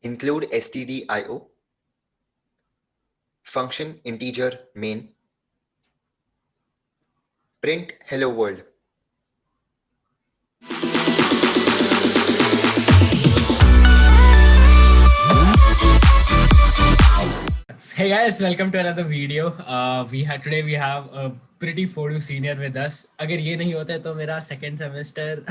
include stdio, function integer main, print hello world. Hey guys, welcome to another video. We have a pretty photo senior with us. अगर ये नहीं होता है तो मेरा second semester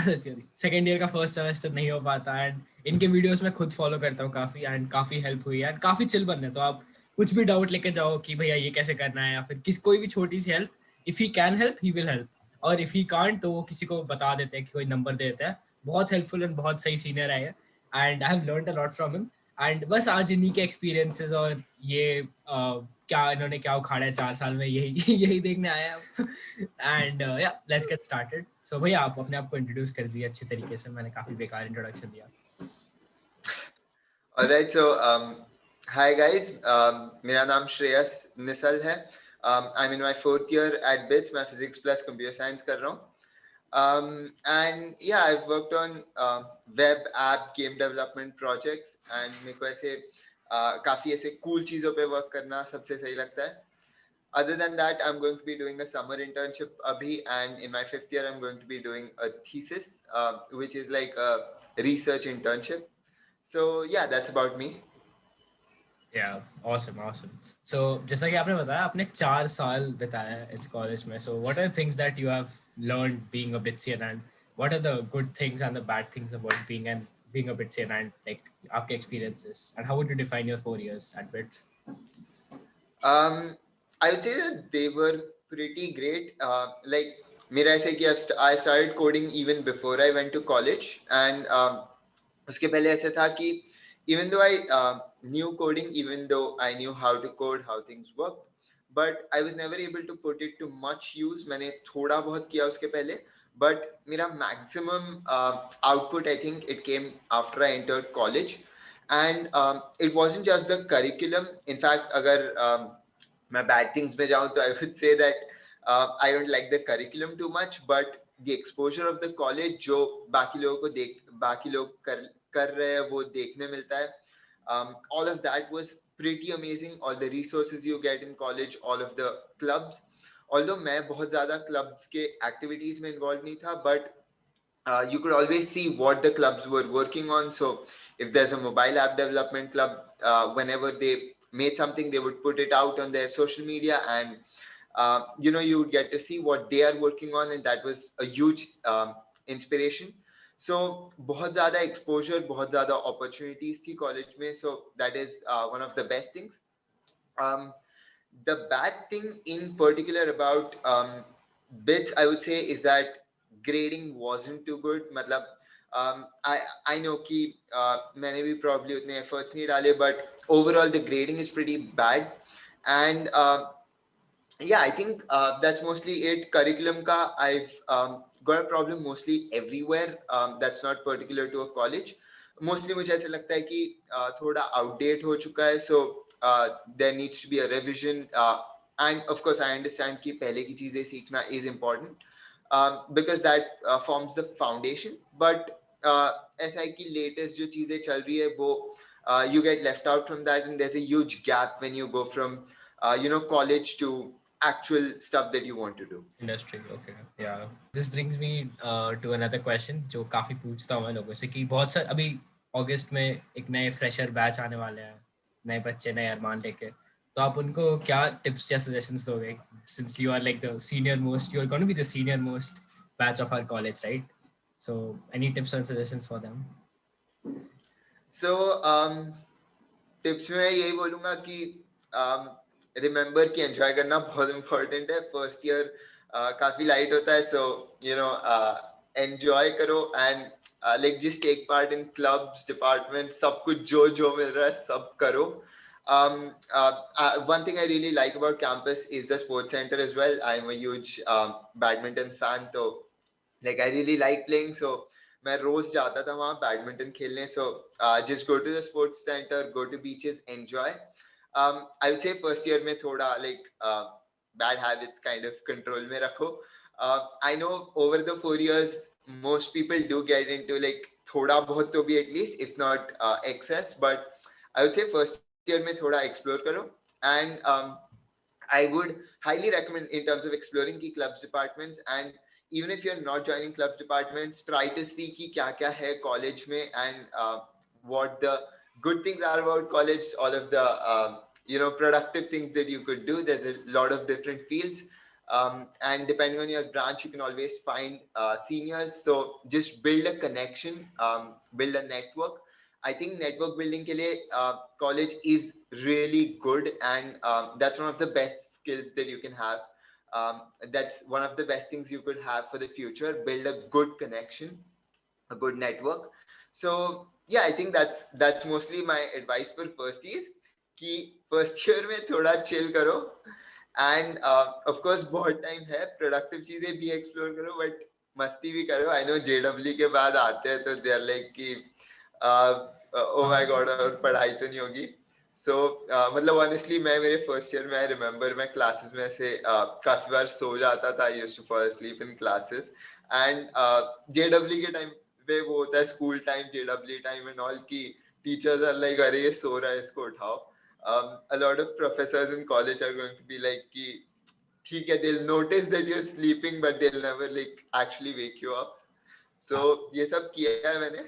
second year का first semester नहीं हो पाता एंड इनके वीडियोस मैं खुद फॉलो करता हूँ काफ़ी एंड काफ़ी हेल्प हुई है एंड काफ़ी चिल बंदे हैं। तो आप कुछ भी डाउट लेके जाओ कि भैया ये कैसे करना है या फिर कोई भी छोटी सी help, if he can help he will help, और इफ़ ही कांट तो वो किसी को बता देते हैं कि कोई नंबर दे देता है। बहुत हेल्पफुल एंड बहुत सही सीनियर है and I have learned a lot from him. And बस आज इन्हीं के एक्सपीरियंसेस और ये क्या इन्होंने क्या उखाड़ा है 4 साल में यही यही देखने आया एंड या लेट्स गेट स्टार्टेड। सो भैया आप अपने आप को इंट्रोड्यूस कर दिए अच्छे तरीके से, मैंने काफी बेकार इंट्रोडक्शन दिया। Alright, so hi guys, मेरा नाम श्रेयस निसल है. I'm in my 4th year at BITS. मैं physics plus computer science कर रहा हूँ. And yeah, I've worked on web app game development projects and मेरे को ऐसे काफी ऐसे cool चीजों पे work करना सबसे सही लगता है. Other than that, I'm going to be doing a summer internship abhi, and in my 5th year, I'm going to be doing a thesis, which is like a research internship. So yeah, that's about me. Yeah, awesome, awesome. So जैसा कि आपने बताया आपने 4 साल बिताया है इस college में. So what are things that you have learned being a Bitsian, and what are the good things and the bad things about being a Bitsian, and like आपके experiences, and how would you define your 4 years at Bits? Um, I would say that they were pretty great. Like मेरा ऐसे कि I started coding even before I went to college, and उसके पहले ऐसे था कि even though I knew coding, even though I knew how to code, how things work, but I was never able to put it to much use. मैंने थोड़ा बहुत किया उसके पहले, but मेरा maximum output, I think it came after I entered college. And it wasn't just the curriculum. In fact, अगर मैं bad things में जाऊँ तो I would say that I don't like the curriculum too much, but the exposure of the college जो बाकी लोग कर रहे हैं वो देखने मिलता है. All of that was pretty amazing. All the resources you get in college, all of the clubs. Although मैं बहुत ज़्यादा clubs के activities में involved नहीं था, but you could always see what the clubs were working on. So if there's a mobile app development club, whenever they made something, they would put it out on their social media, and you would get to see what they are working on, and that was a huge inspiration. So बहुत ज़्यादा exposure, बहुत ज़्यादा opportunities थी college में. So that is one of the best things. The bad thing in particular about bits, I would say, is that grading wasn't too good. मतलब I know कि मैंने भी probably उतने efforts नहीं डाले, but overall the grading is pretty bad. And yeah, I think that's mostly it. Curriculum ka I've got a problem mostly everywhere. That's not particular to a college. Mostly मुझे ऐसे लगता है कि थोड़ा outdate हो चुका है. So there needs to be a revision. And of course I understand कि पहले की चीजें सीखना is important, because that forms the foundation. But ऐसा है कि latest जो चीजें चल रही है वो you get left out from that, and there's a huge gap when you go from college to actual stuff that you want to do. Industry, okay, yeah. This brings me to another question जो काफी पूछता हूँ मैं लोगों से कि बहुत सारे अभी अगस्त में एक नए फ्रेशर बैच आने वाले हैं, नए बच्चे नए अरमान लेके, तो आप उनको क्या टिप्स या सजेशंस दोगे, since you are like the senior most, you are going to be the senior most batch of our college, right? So any tips and suggestions for them? So tips में यही बोलूंगा कि remember कि enjoy करना बहुत important है. First year काफी light होता है, सो एंजॉय करो and like just take part in clubs, department, सब कुछ जो जो मिल रहा है सब करो. One thing I really like about campus is the sports center as well. I'm a huge badminton fan, so like I really like playing. So मैं रोज जाता था वहाँ बैडमिंटन खेलने. So just go to the sports center, go to beaches, enjoy. I would say first year में थोड़ा like bad habits kind of control में रखो. I know over the 4 years most people do get into like थोड़ा बहुत तो भी at least, if not excess, but I would say first year में थोड़ा explore करो, and I would highly recommend in terms of exploring key clubs departments, and even if you're not joining clubs departments, try to see कि क्या क्या है college में, and what the good things are about college, all of the productive things that you could do. There's a lot of different fields, and depending on your branch, you can always find seniors. So just build a connection, build a network. I think network building के लिए college is really good, and that's one of the best skills that you can have. That's one of the best things you could have for the future. Build a good connection, a good network. So yeah, I think that's mostly my advice for firsties. कि first year में थोड़ा chill करो, and of course बहुत time है, productive चीजें भी explore करो, but मस्ती भी करो. I know JW के बाद आते हैं तो they are like कि oh my god, और पढ़ाई तो नहीं होगी. So मतलब honestly मैं मेरे first year में I remember मैं classes में ऐसे काफी बार सो जाता था. I used to fall asleep in classes, and JW के time पे वो होता है school time, JW time and all की teachers are like अरे ये सो रहा है इसको उठाओ. A lot of professors in college are going to be like कि ठीक है, they'll notice that you're sleeping but they'll never like actually wake you up. So ये सब किया है मैंने.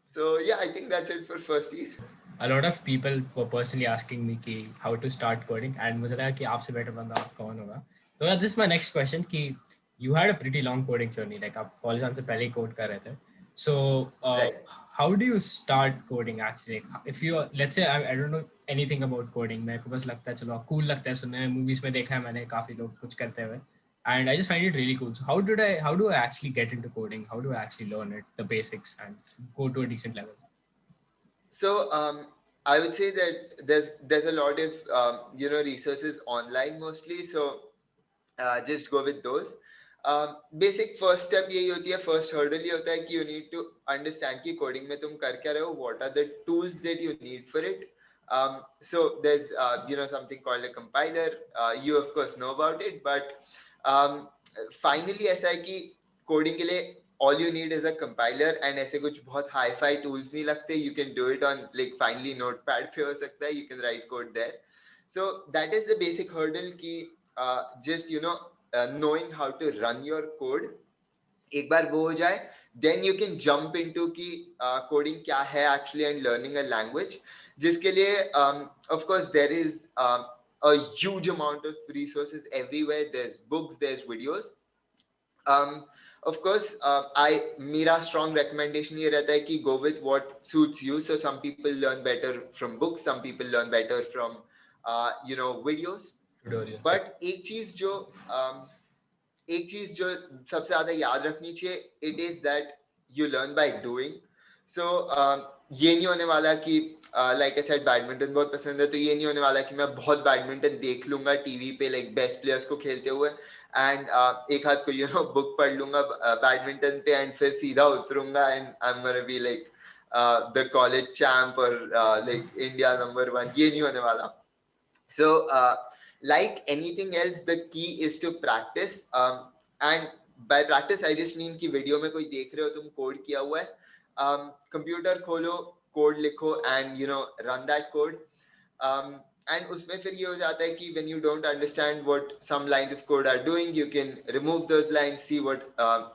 So yeah, I think that's it for firsties. A lot of people were personally asking me कि how to start coding, and मुझे लगा कि आपसे better बंदा कौन होगा. So this is my next question कि you had a pretty long coding journey, like आप college आने से पहले ही code कर रहे थे. So Right. how do you start coding actually? If you, let's say I don't know anything about coding, मेरे को बस लगता है चलो cool लगता है सुनने में, movies में देखा है मैंने काफी लोग कुछ करते हुए, and I just find it really cool. So how do I actually get into coding? How do I actually learn it, the basics, and go to a decent level? So I would say that there's a lot of resources online mostly. So just go with those. Basic first step यही होती है, first hurdle ये होता है कि you need to understand कि coding में तुम कर क्या रहे हो, what are the tools that you need for it. So there's something called a compiler. You of course know about it, but finally ऐसा है कि coding के लिए all you need is a compiler, and ऐसे कुछ बहुत hi-fi tools नहीं लगते. You can do it on like finally notepad पे हो सकता है, you can write code there. So that is the basic hurdle कि just knowing how to run your code. एक बार वो हो जाए, then you can jump into कि coding क्या है actually, and learning a language, जिसके लिए of course there is a huge amount of resources everywhere. There's books, there's videos. Of course, मेरा strong recommendation ये रहता है कि go with what suits you. So some people learn better from books, some people learn better from videos. Tutorials. But एक चीज जो सबसे ज्यादा याद रखनी चाहिए, it is that you learn by doing. So ये नहीं होने वाला कि like I said, बैडमिंटन बहुत पसंद है, तो ये नहीं होने वाला कि मैं बहुत बैडमिंटन देख लूंगा टीवी पे like बेस्ट प्लेयर्स को खेलते हुए, and एक हाथ को बुक पढ़ लूंगा बैडमिंटन पे, and फिर सीधा उतरूंगा and I'm gonna be like the college champ or like India #1. ये नहीं होने वाला. So like anything else, the key is to practice, and by practice I just mean कि वीडियो में कोई देख रहे हो तुम कोड किया हुआ है, कंप्यूटर खोलो, कोड लिखो, and run that code. And उसमें फिर ये हो जाता है कि when you don't understand what some lines of code are doing, you can remove those lines, see what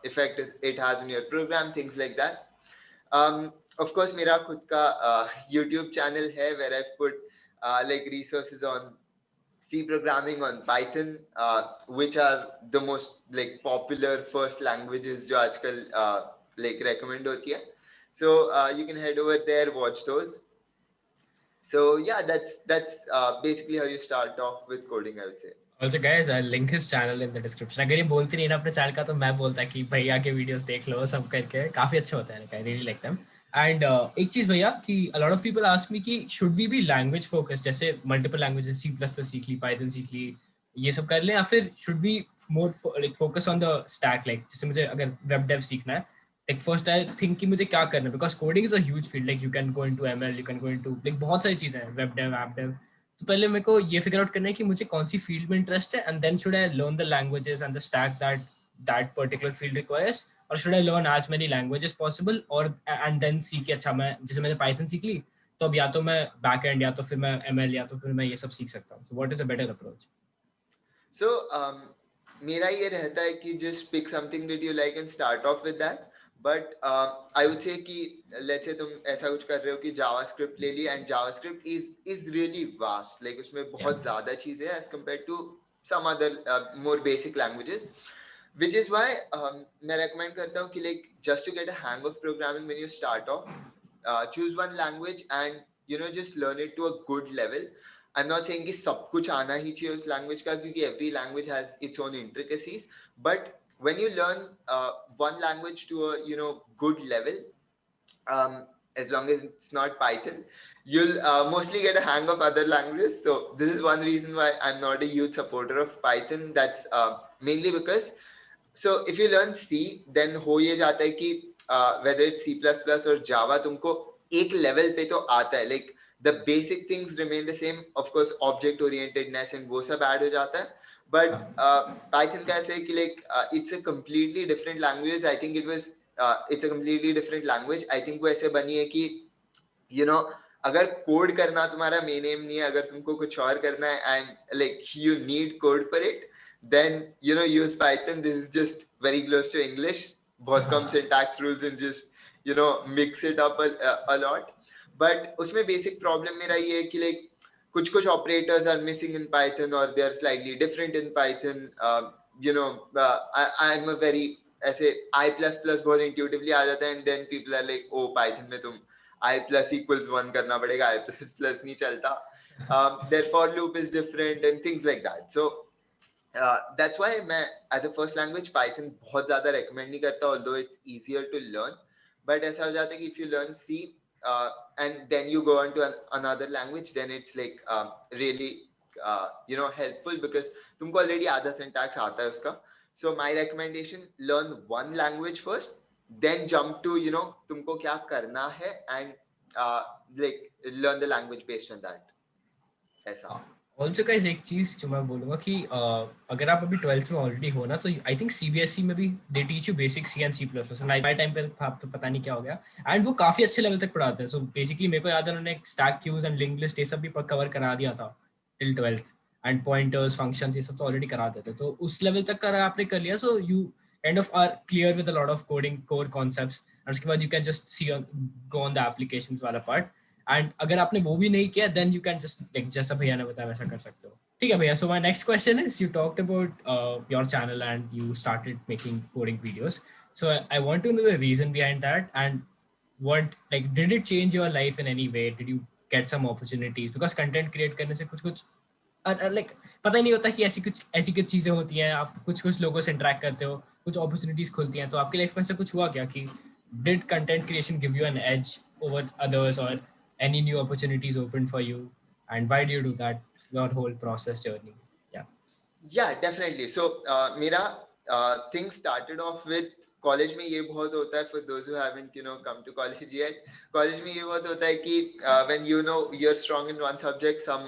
effect it has on your program, things like that. Of course मेरा खुद का YouTube channel है where I've put like resources on C programming, on Python, which are the most like popular first languages जो आजकल like recommend होती है. So you can head over there, watch those. So yeah, that's basically how you start off with coding, I would say. Also guys, I'll link his channel in the description. अगर ये बोलती नहीं ना अपने channel का, तो मैं बोलता कि भैया के वीडियोस देख लो सब करके, काफी अच्छे होते हैं. I really like them. And एक चीज भैया कि a lot of people ask me कि should we be language focused, जैसे multiple languages, C++ सीख ली, Python सीख ली, ये सब कर लें, या फिर should we more like focus on the stack, like जैसे मुझे अगर web dev सीखना है, like first I think कि मुझे क्या करना है, because coding is a huge field, like you can go into ML, you can go into like बहुत सारी चीजें हैं, web dev, app dev. तो पहले मेरे को ये फिगर आउट करना है कि मुझे कौन सी फील्ड में इंटरेस्ट है, and then should I learn the languages and the stack that particular field requires, और should I learn as many languages possible, और एंड देन सी कि अच्छा मैं जैसे मैंने पाइथन सीख ली, तो अब या तो मैं बैक एंड या तो फिर मैं ML या तो फिर मैं ये सब सीख सकता हूँ. So what is a better approach? So मेरा ये रहता है कि just pick something that you like and start off with that. But I would say कि let's say तुम ऐसा कुछ कर रहे हो कि JavaScript ले ली, and JavaScript is really vast. Like उसमें बहुत ज़्यादा चीज़ें हैं as compared to some other more basic languages. Which is why मैं recommend करता हूँ कि like just to get a hang of programming when you start off, choose one language and just learn it to a good level. I'm not saying कि सब कुछ आना ही चाहिए उस language का, क्योंकि every language has its own intricacies. But when you learn one language to a good level, as long as it's not Python, you'll mostly get a hang of other languages. So this is one reason why I'm not a huge supporter of Python. That's mainly because, so if you learn C, then हो ये जाता है कि whether it's C++ or Java, तुमको एक level पे तो आता है, like the basic things remain the same. Of course, object orientedness and वो सब add हो जाता है. But Python का ऐसे है कि like it's a completely different language. I think it's a completely different language. I think वो ऐसे बनी है कि अगर कोड करना तुम्हारा मेन एम नहीं है, अगर तुमको कुछ और करना है and like you need code for it, then use Python. This is just very close to English. बहुत कम syntax rules and just mix it up a lot. But उसमें basic problem मेरा ये है कि like कुछ operators are missing in Python, or they are slightly different in Python. I'm a very ऐसे I++ बहुत intuitively आ जाता है, and then people are like, oh Python में तुम I+=1 करना पड़ेगा, I++ नहीं चलता. Their for loop is different and things like that. So that's why मैं as a first language Python बहुत ज़्यादा recommend नहीं करता, although it's easier to learn. But ऐसा हो जाता है कि if you learn C and then you go on to another language, then it's like really helpful, because तुमको already आधा syntax आता है उसका. So my recommendation, learn one language first, then jump to तुमको क्या करना है, and like learn the language based on that. ऐसा. ऑल्सो गाइस एक चीज जो मैं बोलूंगा कि अगर आप अभी 12th में ऑलरेडी हो ना, तो आई थिंक CBSE में भी they teach you basic C and C++. My time पे आप तो पता नहीं क्या हो गया, एंड वो काफी अच्छे लेवल तक पढ़ाते हैं. सो बेसिकली मेरे को याद है उन्होंने stack queues and link list ये सब भी कवर करा दिया था till 12th, and pointers functions ये सब तो ऑलरेडी करा देते थे. तो उस लेवल तक का आपने कर लिया, so you kind of are clear with a lot of coding core concepts, और उसके बाद you can just see go on the applications वाला पार्ट. एंड अगर आपने वो भी नहीं किया, then you can just like जैसा भैया ने बताया वैसा कर सकते हो. ठीक है भैया. So my next question is, you talked about your channel and you started making coding videos. So I want to know the reason behind that, and what, like, did it change your life in any way? Did you get some opportunities? Because content create करने से कुछ like पता ही नहीं होता कि ऐसी कुछ चीजें होती हैं, आप कुछ लोगों से इंटरेक्ट करते हो, कुछ अपॉर्चुनिटीज खुलती हैं. तो आपकी लाइफ में ऐसा कुछ हुआ क्या कि did content creation give you an edge over others, or any new opportunities opened for you, and why do you do that, your whole process journey? Yeah, definitely. So मेरा thing started off with college में. ये बहुत होता है for those who haven't come to college yet. College में ये बहुत होता है कि when you're strong in one subject, some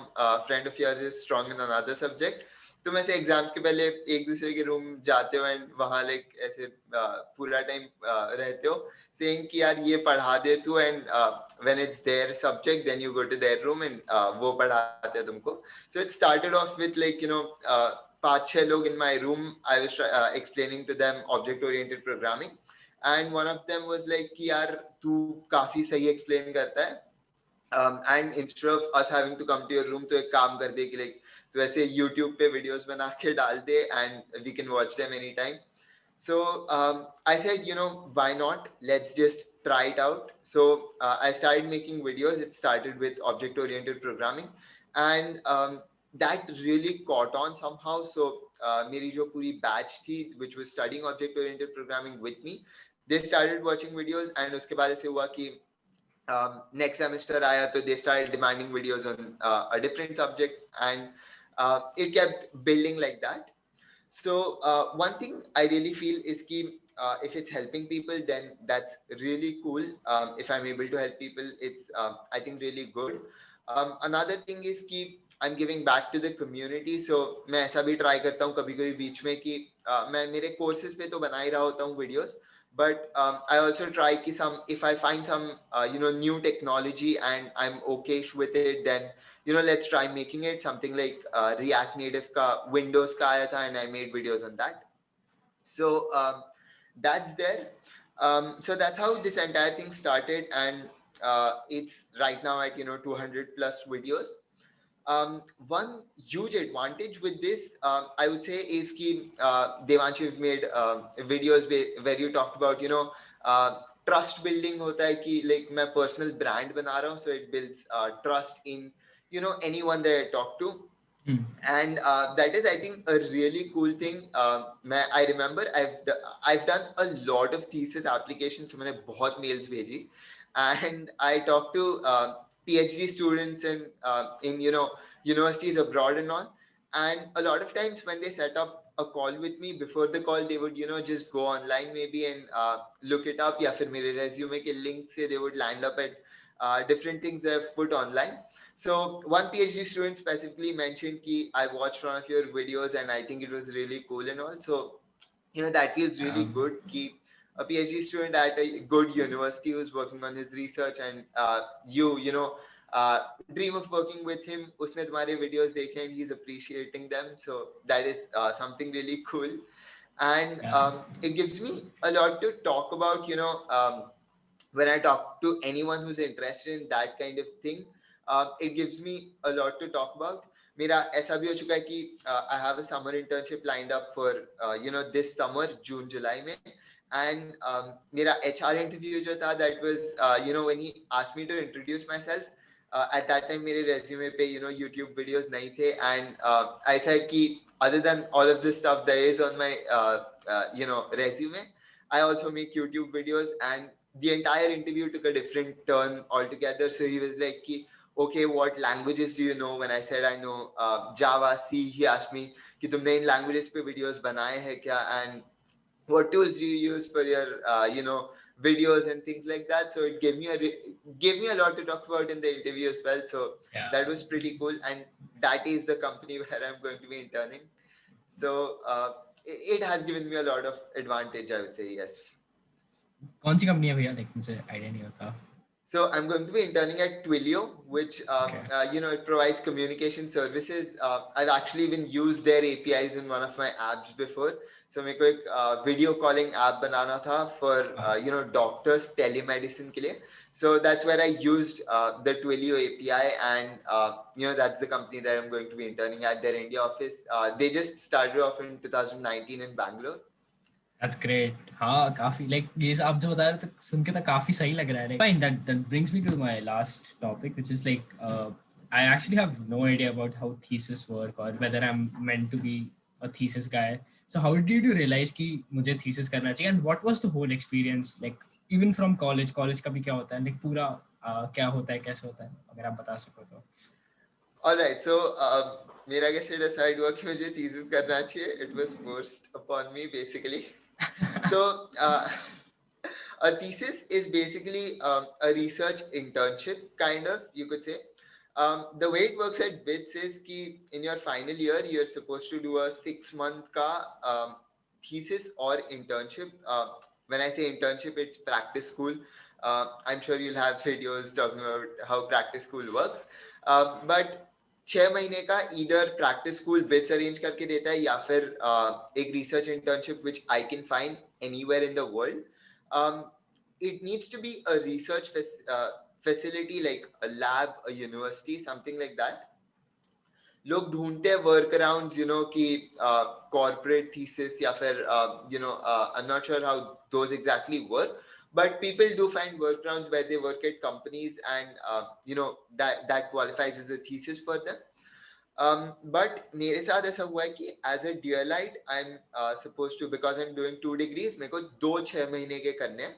friend of yours is strong in another subject. तुम ऐसे एग्जाम्स के पहले एक दूसरे के रूम जाते हो एंड वहां लाइक ऐसे पूरा टाइम रहते हो, saying कि यार ये पढ़ा दे तू, and when it's their subject then you go to their room and वो पढ़ाते हैं तुमको. So it started off with like 5-6 लोग in my room. I was explaining to them object oriented programming, and one of them was like कि यार तू काफी सही explain करता है, and instead of us having to come to your room, तो एक काम कर दे कि like तो ऐसे YouTube पे videos बना के डाल दे and we can watch them anytime. So I said, why not? Let's just try it out. So I started making videos. It started with object-oriented programming, and that really caught on somehow. So मेरी जो पूरी batch थी, which was studying object-oriented programming with me, they started watching videos, and उसके बाद ऐसे हुआ कि next semester आया तो they started demanding videos on a different subject, and it kept building like that. So one thing I really feel is कि if it's helping people, then that's really cool. If I'm able to help people, it's I think really good. Another thing is कि I'm giving back to the community. So मैं ऐसा भी try करता हूँ कभी-कभी बीच में कि मैं मेरे courses पे तो बना ही रहा होता हूँ videos, but I also try ki some, if I find some new technology and I'm okay with it, then let's try making it. Something like React Native ka Windows ka aaya tha, and I made videos on that. So that's there. So that's how this entire thing started, and it's right now at 200 plus videos. One huge advantage with this, I would say, is ki Devansh, you've made videos where you talked about trust building. होता है कि like मैं personal brand बना रहा हूँ, so it builds trust in anyone that I talk to. And that is, I think, a really cool thing. I remember I've done a lot of thesis applications, so मैंने बहुत mails भेजी, and I talked to PhD students in universities abroad and all. And a lot of times when they set up a call with me, before the call they would just go online maybe and look it up, या फिर मेरे resume के link से they would land up at different things that I've put online. So one PhD student specifically mentioned ki I watched one of your videos and I think it was really cool and all. So that feels really good. Ki a PhD student at a good university who's working on his research, and dream of working with him. उसने तुम्हारे videos देखे and he's appreciating them. So that is something really cool. And it gives me a lot to talk about. When I talk to anyone who's interested in that kind of thing, it gives me a lot to talk about. मेरा ऐसा भी हो चुका है कि I have a summer internship lined up for this summer, June July में. And मेरा HR interview जो था, that was when he asked me to introduce myself. At that time मेरे resume पे YouTube videos नहीं थे, and I said कि other than all of this stuff that is on my resume, I also make YouTube videos. And the entire interview took a different turn altogether. So he was like, okay, what languages do you know? When I said I know Java, C, he asked me, कि तुमने इन languages पे videos बनाए हैं क्या? And what tools do you use for your videos and things like that? So it gave me a lot to talk about in the interview as well. So that was pretty cool, and that is the company where I'm going to be interning. So it has given me a lot of advantage, I would say. Yes. कौन सी company है भैया? Like मुझे idea नहीं होता. So I'm going to be interning at Twilio, which it provides communication services. I've actually even used their APIs in one of my apps before. So मेरे को एक video calling app बनाना था for doctors telemedicine के लिए. So that's where I used the Twilio API, and that's the company that I'm going to be interning at, their India office. They just started off in 2019 in Bangalore. That's great. हाँ काफी like ये आप जो बता रहे थे सुन के तो काफी सही लग रहा है. Fine, that brings me to my last topic, which is like I actually have no idea about how thesis work or whether I'm meant to be a thesis guy. So how did you realize कि मुझे thesis करना चाहिए, and what was the whole experience like even from college का भी क्या होता है, like पूरा क्या होता है, कैसे होता है, अगर आप बता सको तो. Alright, so मेरा कैसे decide हुआ कि मुझे thesis करना चाहिए? It was forced upon me basically. So a thesis is basically a research internship, kind of, you could say. The way it works at BITS is कि in your final year you're supposed to do a 6-month का thesis or internship. When I say internship, it's practice school. I'm sure you'll have videos talking about how practice school works. But 6 महीने का either practice school BITS arrange करके देता है, या फिर एक research internship which I can find anywhere in the world. It needs to be a research facility, like a lab, a university, something like that. लोग ढूंढते हैं वर्क अराउंड कि कॉर्पोरेट थीसिस या फिर I'm not sure how those exactly work, but people do find workarounds where they work at companies, and that qualifies as a thesis for them. But मेरे साथ ऐसा हुआ है कि as a DLite I'm supposed to, because I'm doing 2 degrees, मेरे को 2 6 महीने के करने हैं.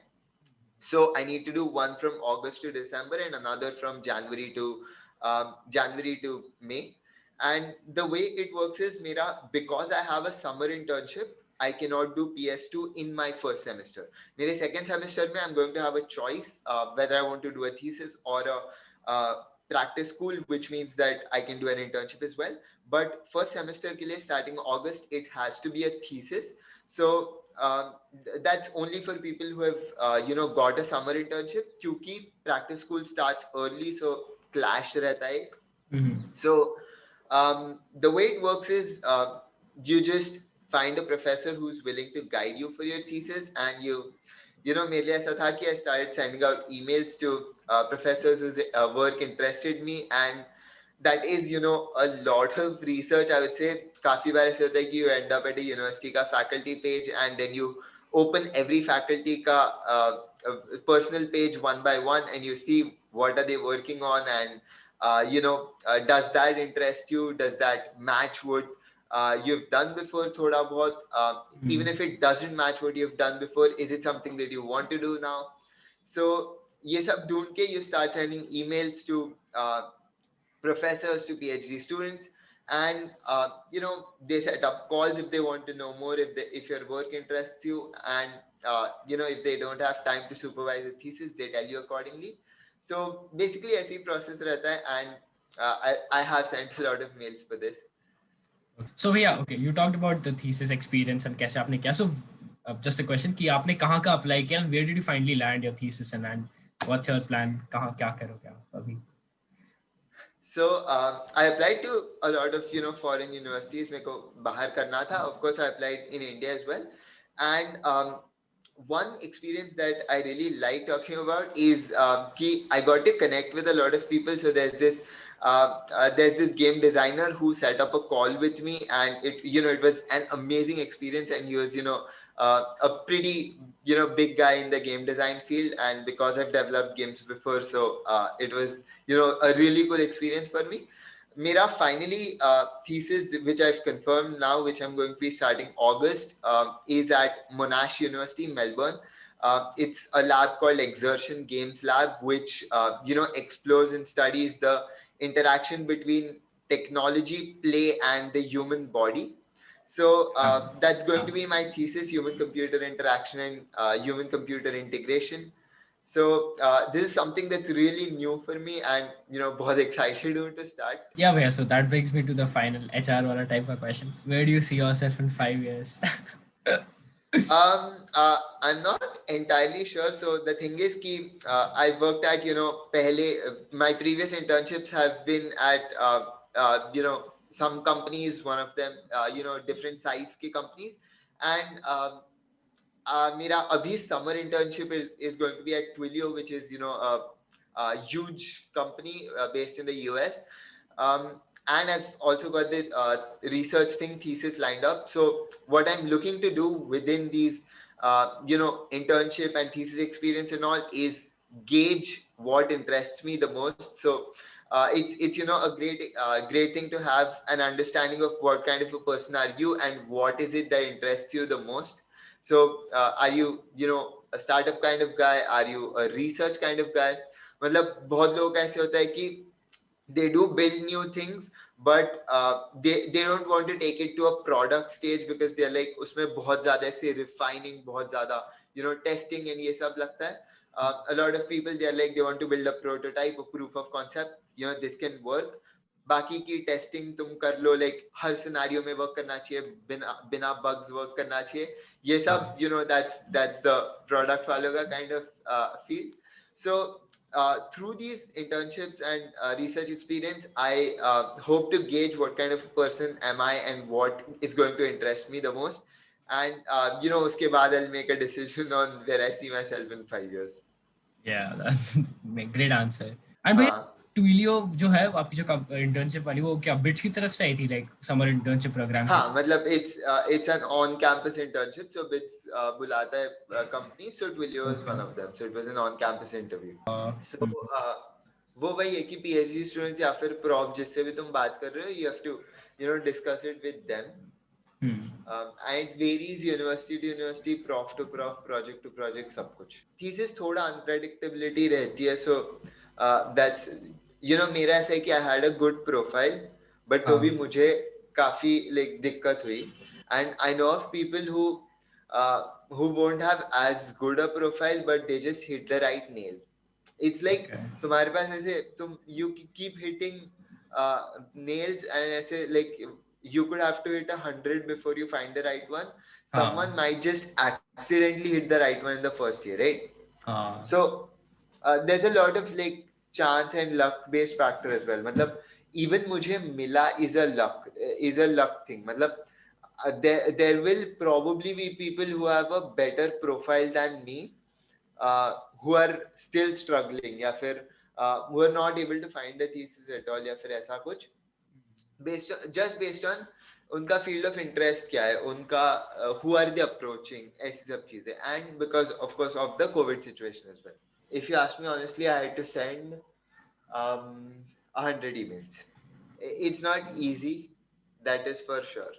So I need to do one from August to December and another from January to May. And the way it works is, because I have a summer internship, I cannot do PS2 in my first semester. मेरे second semester में I'm going to have a choice whether I want to do a thesis or a practice school, which means that I can do an internship as well. But first semester के लिए starting August, it has to be a thesis. So that's only for people who have got a summer internship, क्योंकि practice school starts early, so clash रहता है. So the way it works is you just find a professor who's willing to guide you for your thesis, and मेरे लिए ऐसा था कि I started sending out emails to professors whose work interested me, and that is a lot of research, I would say. काफी बार ऐसे होता है कि you end up at a university का faculty page, and then you open every faculty का personal page one by one, and you see what are they working on, and does that interest you, does that match what you've done before thoda bahut, even if it doesn't match what you've done before, is it something that you want to do now? So ye sab dhoond ke you start sending emails to professors, to PhD students, and they set up calls if they want to know more, if your work interests you, and if they don't have time to supervise the thesis, they tell you accordingly. So basically ऐसी process रहता है, and I have sent a lot of mails for this. So yeah, okay, you talked about the thesis experience and कैसे आपने किया. So just a question कि आपने कहाँ का apply किया, and where did you finally land your thesis, and what's your plan, कहाँ क्या करोगे आप अभी? So I applied to a lot of foreign universities. मेरे को बाहर करना था. Of course, I applied in India as well. And one experience that I really like talking about is I got to connect with a lot of people. So there's this game designer who set up a call with me, and it was an amazing experience. And he was a pretty big guy in the game design field, and because I've developed games before, so it was a really cool experience for me. Mera finally thesis, which I've confirmed now, which I'm going to be starting August, is at Monash University, Melbourne. It's a lab called Exertion Games Lab, which explores and studies the interaction between technology, play, and the human body. So that's going to be my thesis: human-computer interaction and human-computer integration. So this is something that's really new for me, and बहुत excited to start. Yeah, भैया. So that brings me to the final HR वाला type of question. Where do you see yourself in 5 years? I'm not entirely sure. So the thing is कि I've worked at पहले my previous internships have been at some companies, one of them different size के companies, and मेरा अभी summer internship is going to be at Twilio, which is a huge company based in the US. And I've also got the research thesis lined up. So what I'm looking to do within these internship and thesis experience and all is gauge what interests me the most. So it's a great thing to have an understanding of what kind of a person are you, and what is it that interests you the most. So are you a startup kind of guy, are you a research kind of guy? मतलब बहुत लोगों का ऐसे होता है कि they do build new things, but they don't want to take it to a product stage because they're like उसमें बहुत ज़्यादा ऐसे refining, बहुत ज़्यादा testing and ये सब लगता है. A lot of people, they're like, they want to build a prototype, a proof of concept, this can work. बाकी की टेस्टिंग तुम कर लो, लाइक हर सिनेरियो में वर्क करना चाहिए, बिना बग्स वर्क करना चाहिए, ये सब that's the product वालों का kind of field. So through these internships and research experience, I hope to gauge what kind of person am I and what is going to interest me the most, and उसके बाद I'll make a decision on where I see myself in 5 years. Yeah, that's a great answer. And भैया Twilio जो है आपकी जो internship वाली, वो क्या बिट्स की तरफ से आई थी, like summer internship program? हाँ, मतलब it's an on campus internship, so bits बुलाता है company, so Twilio is one of them, so it was an on campus interview. So वो वही है कि PhD students या फिर prof जिससे भी तुम बात कर रहे हो, you have to discuss it with them. And it varies university to university, prof to prof, project to project, सब कुछ. Thesis थोड़ा unpredictability रहती है, so that's मेरा ऐसा है कि I had a good profile, but तो भी मुझे काफी like दिक्कत हुई, and I know of people who won't have as good a profile, but they just hit the right nail. It's like तुम्हारे पास ऐसे you keep hitting nails, and ऐसे like you could have to hit 100 before you find the right one. Someone हाँ might just accidentally hit the right one in the first year, right? हाँ So there's a lot of like chance and luck based factor as well. मतलब even मुझे मिला is a luck thing. मतलब there will probably be people who have a better profile than me, who are still struggling, या फिर who are not able to find a thesis at all, या फिर ऐसा कुछ based on उनका field of interest क्या है, उनका who are they approaching, ऐसी सब चीजें, and because of course of the COVID situation as well. If you ask me honestly, I had to send 100 emails. It's not easy, that is for sure.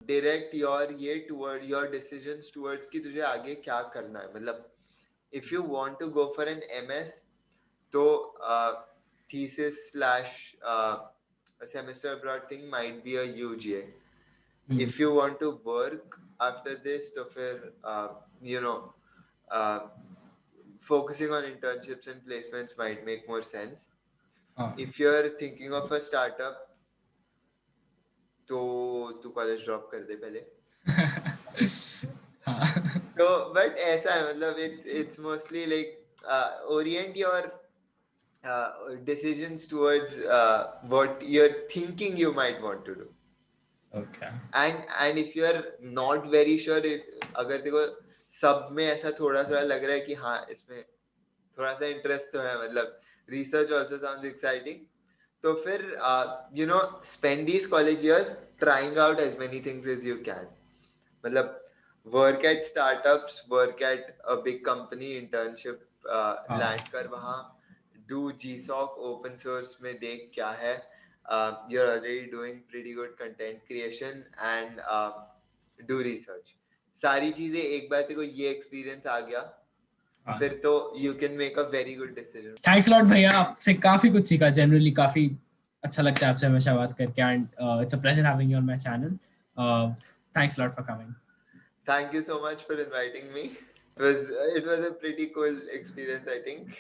Direct your ये toward your decisions towards कि तुझे आगे क्या करना है. मतलब if you want to go for an MS, तो thesis slash a semester abroad thing might be a UGA. If you want to work after this, तो फिर you know focusing on internships and placements might make more sense. हाँ If you're thinking of a startup, तो तू college drop कर दे पहले. हाँ तो but ऐसा है, मतलब it's mostly like orient your decisions towards what you're thinking you might want to do. okay And if you're not very sure, अगर तेरे को सब में ऐसा थोड़ा थोड़ा लग रहा है कि हाँ इसमें थोड़ा सा इंटरेस्ट तो है, मतलब research also sounds exciting, तो फिर you know spend these college years trying out as many things as you can. मतलब work at startups, work at a big company, internship हाँ land कर वहाँ, do GSOC open source में देख क्या है. You're already doing pretty good content creation and do research. सारी चीजें एक बार तेरे को ये experience आ गया, फिर तो you can make a very good decision. Thanks lot भैया, आपसे काफी कुछ सीखा. जनरली काफी अच्छा लगता है आपसे हमेशा बात करके, and it's a pleasure having you on my channel. Thanks lot for coming. Thank you so much for inviting me. It was a pretty cool experience, I think.